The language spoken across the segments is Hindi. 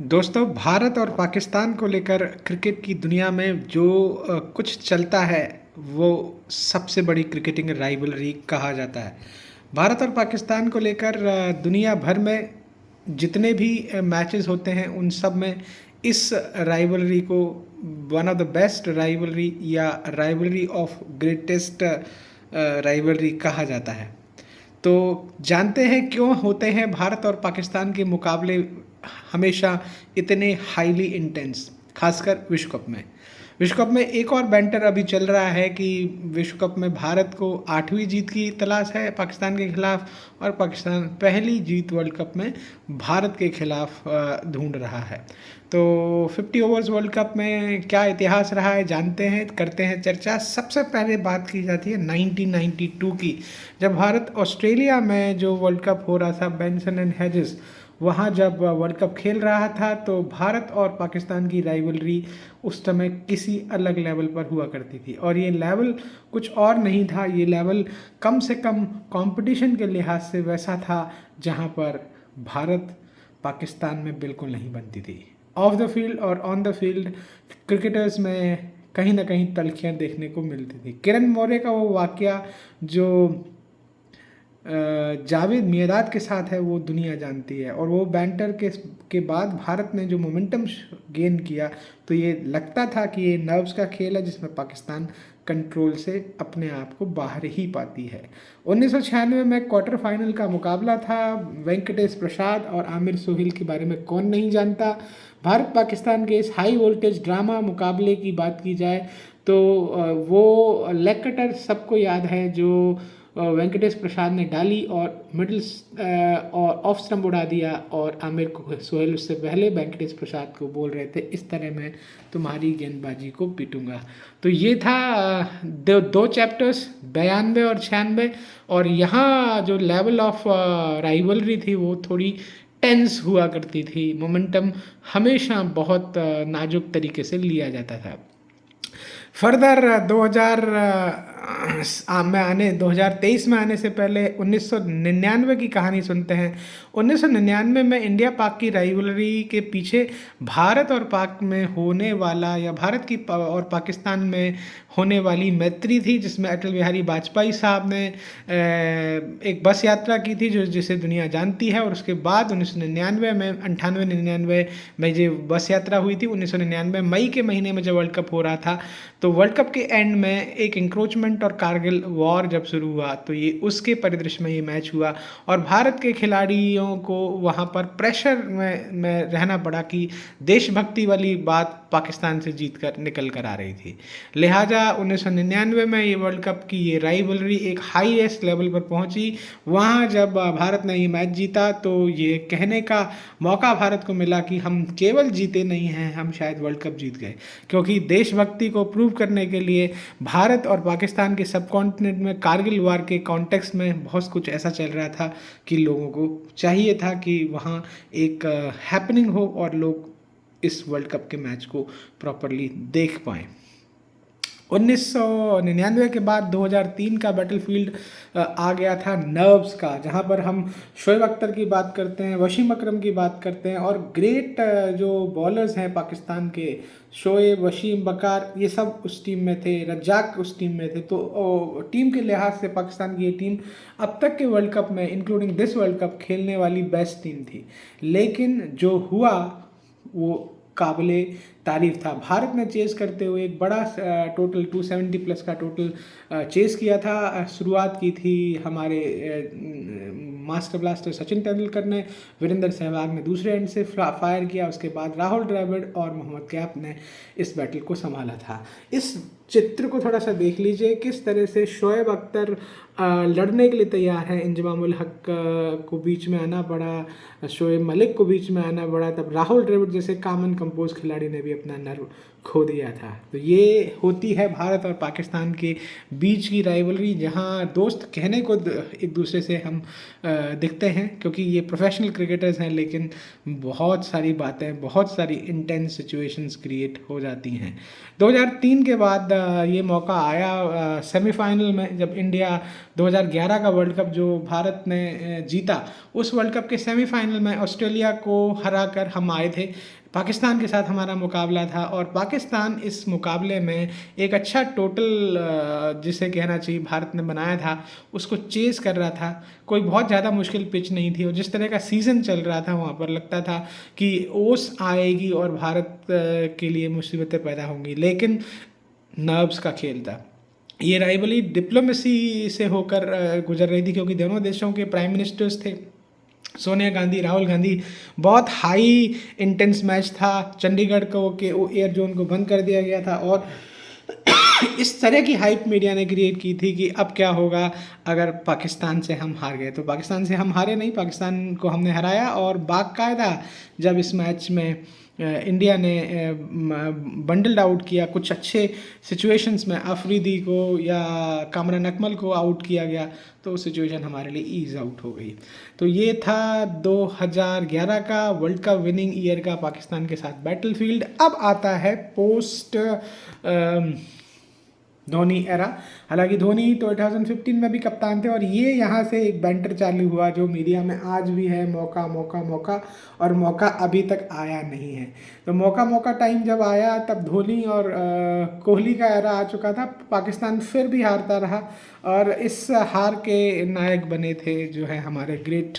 दोस्तों, भारत और पाकिस्तान को लेकर क्रिकेट की दुनिया में जो कुछ चलता है, वो सबसे बड़ी क्रिकेटिंग राइवलरी कहा जाता है। भारत और पाकिस्तान को लेकर दुनिया भर में जितने भी मैचेस होते हैं, उन सब में इस राइवलरी को one of the best rivalry या राइवलरी ऑफ ग्रेटेस्ट राइवलरी कहा जाता है। तो जानते हैं क्यों होते हैं भारत और पाकिस्तान के मुकाबले हमेशा इतने हाईली इंटेंस, खासकर विश्व कप में। विश्व कप में एक और बैंटर अभी चल रहा है कि विश्व कप में भारत को 8वीं जीत की तलाश है पाकिस्तान के खिलाफ, और पाकिस्तान पहली जीत वर्ल्ड कप में भारत के खिलाफ ढूंढ रहा है। तो 50 ओवर्स वर्ल्ड कप में क्या इतिहास रहा है, जानते हैं, करते हैं चर्चा। सबसे पहले बात की जाती है 1992 की, जब भारत ऑस्ट्रेलिया में जो वर्ल्ड कप हो रहा था, बेंसन एंड हेजेस, वहाँ जब वर्ल्ड कप खेल रहा था, तो भारत और पाकिस्तान की राइवलरी उस समय किसी अलग लेवल पर हुआ करती थी। और ये लेवल कुछ और नहीं था, ये लेवल कम से कम कंपटीशन के लिहाज से वैसा था जहाँ पर भारत पाकिस्तान में बिल्कुल नहीं बनती थी। ऑफ द फील्ड और ऑन द फील्ड क्रिकेटर्स में कहीं ना कहीं तल्खियाँ देखने को मिलती थी। किरण मौर्य का वो वाकया जो जावेद मियांदाद के साथ है, वो दुनिया जानती है। और वो बैंटर के बाद भारत ने जो मोमेंटम गेन किया, तो ये लगता था कि ये नर्व्स का खेल है जिसमें पाकिस्तान कंट्रोल से अपने आप को बाहर ही पाती है। 1996 में क्वार्टर फाइनल का मुकाबला था। वेंकटेश प्रसाद और आमिर सोहेल के बारे में कौन नहीं जानता। भारत पाकिस्तान के इस हाई वोल्टेज ड्रामा मुकाबले की बात की जाए तो वो लेग कटर सबको याद है जो वेंकटेश प्रसाद ने डाली और मिडिल और ऑफ स्टंप उड़ा दिया, और आमिर सोहेल उससे पहले वेंकटेश प्रसाद को बोल रहे थे, इस तरह मैं तुम्हारी गेंदबाजी को पीटूंगा। तो ये था दो चैप्टर्स, 92 और 96। और यहाँ जो लेवल ऑफ राइवलरी थी वो थोड़ी टेंस हुआ करती थी। मोमेंटम हमेशा बहुत नाजुक तरीके से लिया जाता था। फर्दर 2023 में आने से पहले 1999 की कहानी सुनते हैं। 1999 में इंडिया पाक की राइवलरी के पीछे भारत और पाक में होने वाला, या भारत की और पाकिस्तान में होने वाली मैत्री थी, जिसमें अटल बिहारी वाजपेयी साहब ने एक बस यात्रा की थी जिसे दुनिया जानती है। और उसके बाद 1999 में 98-99 में जो बस यात्रा हुई थी, 1999 मई के महीने में जब वर्ल्ड कप हो रहा था, तो वर्ल्ड कप के एंड में एक इंक्रोचमेंट और कारगिल वॉर जब शुरू हुआ, तो ये उसके परिदृश्य में ये मैच हुआ। और भारत के खिलाड़ियों को वहाँ पर प्रेशर में रहना पड़ा कि देशभक्ति वाली बात पाकिस्तान से जीत कर निकल कर आ रही थी। लिहाजा 1999 में ये वर्ल्ड कप की ये राइवलरी एक हाईएस्ट लेवल पर पहुंची। वहाँ जब भारत ने ये मैच जीता, तो ये कहने का मौका भारत को मिला कि हम केवल जीते नहीं हैं, हम शायद वर्ल्ड कप जीत गए। क्योंकि देशभक्ति को प्रूव करने के लिए भारत और पाकिस्तान के सब कॉन्टिनेंट में कारगिल वार के कॉन्टेक्स्ट में बहुत कुछ ऐसा चल रहा था कि लोगों को चाहिए था कि वहाँ एक हैपनिंग हो और लोग इस वर्ल्ड कप के मैच को प्रॉपरली देख पाएँ। 1999 के बाद 2003 का बैटलफील्ड आ गया था नर्व्स का, जहां पर हम शोएब अख्तर की बात करते हैं, वसीम अकरम की बात करते हैं, और ग्रेट जो बॉलर्स हैं पाकिस्तान के, शोएब, वसीम, बकार, ये सब उस टीम में थे, रज्जाक उस टीम में थे। तो टीम के लिहाज से पाकिस्तान की ये टीम अब तक के वर्ल्ड कप में, इंक्लूडिंग दिस वर्ल्ड कप, खेलने वाली बेस्ट टीम थी। लेकिन जो हुआ वो काबिले तारीफ था। भारत ने चेस करते हुए एक बड़ा टोटल 270 प्लस का टोटल चेस किया था। शुरुआत की थी हमारे मास्टर ब्लास्टर सचिन तेंदुलकर ने, वीरेंद्र सहवाग ने दूसरे एंड से फायर किया, उसके बाद राहुल द्रविड़ और मोहम्मद कैफ ने इस बैटल को संभाला था। इस चित्र को थोड़ा सा देख लीजिए, किस तरह से शोएब अख्तर लड़ने के लिए तैयार है, इंजमामुल हक को बीच में आना पड़ा, शोएब मलिक को बीच में आना पड़ा, तब राहुल द्रविड़ जैसे काम एंड कंपोज खिलाड़ी ने भी अपना नर्व खो दिया था। तो ये होती है भारत और पाकिस्तान के बीच की राइवलरी, जहां दोस्त कहने को एक दूसरे से हम दिखते हैं क्योंकि ये प्रोफेशनल क्रिकेटर्स हैं, लेकिन बहुत सारी बातें, बहुत सारी इंटेंस सिचुएशंस क्रिएट हो जाती हैं। 2003 के बाद ये मौका आया सेमीफाइनल में, जब इंडिया 2011 का वर्ल्ड कप जो भारत ने जीता, उस वर्ल्ड कप के सेमीफाइनल में ऑस्ट्रेलिया को हराकर हम आए थे। पाकिस्तान के साथ हमारा मुकाबला था और पाकिस्तान इस मुकाबले में एक अच्छा टोटल जिसे कहना चाहिए भारत ने बनाया था, उसको चेज़ कर रहा था। कोई बहुत ज़्यादा मुश्किल पिच नहीं थी और जिस तरह का सीज़न चल रहा था वहाँ पर लगता था कि ओस आएगी और भारत के लिए मुसीबतें पैदा होंगी, लेकिन नर्व्स का खेल था। ये राइवलरी डिप्लोमेसी से होकर गुजर रही थी क्योंकि दोनों देशों के प्राइम मिनिस्टर्स थे, सोनिया गांधी, राहुल गांधी। बहुत हाई इंटेंस मैच था। चंडीगढ़ को के एयर जोन को बंद कर दिया गया था और इस तरह की हाइप मीडिया ने क्रिएट की थी कि अब क्या होगा अगर पाकिस्तान से हम हार गए। तो पाकिस्तान से हम हारे नहीं, पाकिस्तान को हमने हराया और बाकायदा जब इस मैच में इंडिया ने बंडल्ड आउट किया, कुछ अच्छे सिचुएशंस में अफरीदी को या कामरान अकमल को आउट किया गया, तो सिचुएशन हमारे लिए ईज आउट हो गई। तो ये था 2011 का वर्ल्ड कप विनिंग ईयर का पाकिस्तान के साथ बैटलफील्ड। अब आता है पोस्ट धोनी एरा। हालांकि धोनी 2015 में भी कप्तान थे और ये यहाँ से एक बैंटर चालू हुआ जो मीडिया में आज भी है, मौका मौका मौका, और मौका अभी तक आया नहीं है। तो मौका मौका टाइम जब आया तब धोनी और कोहली का एरा आ चुका था। पाकिस्तान फिर भी हारता रहा और इस हार के नायक बने थे जो है हमारे ग्रेट,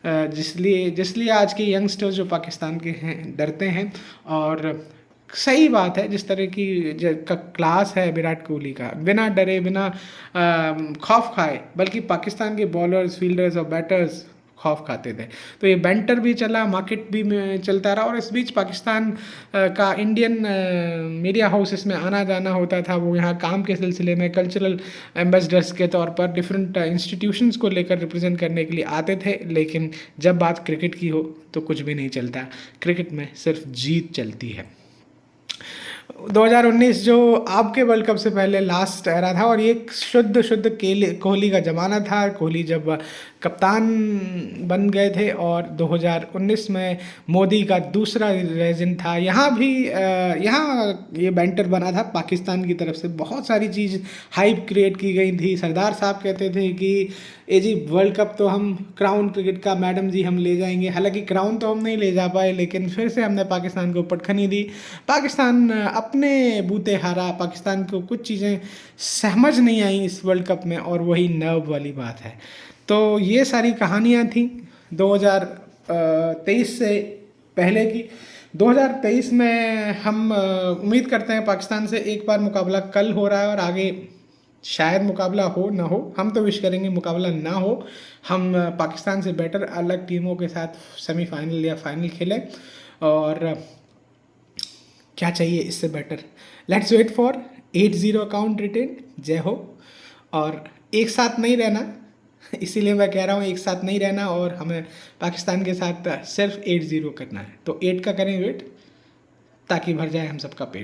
जिसलिए आज के यंगस्टर्स जो पाकिस्तान के हैं डरते हैं। और सही बात है, जिस तरह की का क्लास है विराट कोहली का, बिना डरे, बिना खौफ खाए, बल्कि पाकिस्तान के बॉलर्स, फील्डर्स और बैटर्स खौफ खाते थे। तो ये बैंटर भी चला, मार्केट भी में चलता रहा और इस बीच पाकिस्तान का इंडियन मीडिया हाउसेस में आना जाना होता था। वो यहाँ काम के सिलसिले में कल्चरल एम्बेसडर्स के तौर पर डिफरेंट इंस्टीट्यूशंस को लेकर रिप्रेजेंट करने के लिए आते थे, लेकिन जब बात क्रिकेट की हो तो कुछ भी नहीं चलता। क्रिकेट में सिर्फ जीत चलती है। 2019 जो आपके वर्ल्ड कप से पहले लास्ट एरा था और ये शुद्ध कोहली का ज़माना था। कोहली जब कप्तान बन गए थे और 2019 में मोदी का दूसरा रीजन था। यहाँ ये बैंटर बना था पाकिस्तान की तरफ से, बहुत सारी चीज़ हाइप क्रिएट की गई थी। सरदार साहब कहते थे कि ए जी वर्ल्ड कप तो हम क्राउन क्रिकेट का मैडम जी हम ले जाएंगे। हालांकि क्राउन तो हम नहीं ले जा पाए, लेकिन फिर से हमने पाकिस्तान को पटखनी दी। पाकिस्तान अपने बूते हारा। पाकिस्तान को कुछ चीज़ें समझ नहीं आई इस वर्ल्ड कप में और वही नर्व वाली बात है। तो ये सारी कहानियाँ थी 2023 से पहले की। 2023 में हम उम्मीद करते हैं पाकिस्तान से एक बार मुकाबला कल हो रहा है और आगे शायद मुकाबला हो ना हो। हम तो विश करेंगे मुकाबला ना हो, हम पाकिस्तान से बेटर अलग टीमों के साथ सेमीफाइनल या फाइनल खेलें। और क्या चाहिए इससे better. Let's wait for 8-0 account रिटेन। जय हो। और एक साथ नहीं रहना, इसीलिए मैं कह रहा हूँ एक साथ नहीं रहना, और हमें पाकिस्तान के साथ सिर्फ 8-0 करना है। तो 8 का करें वेट ताकि भर जाए हम सबका पेट।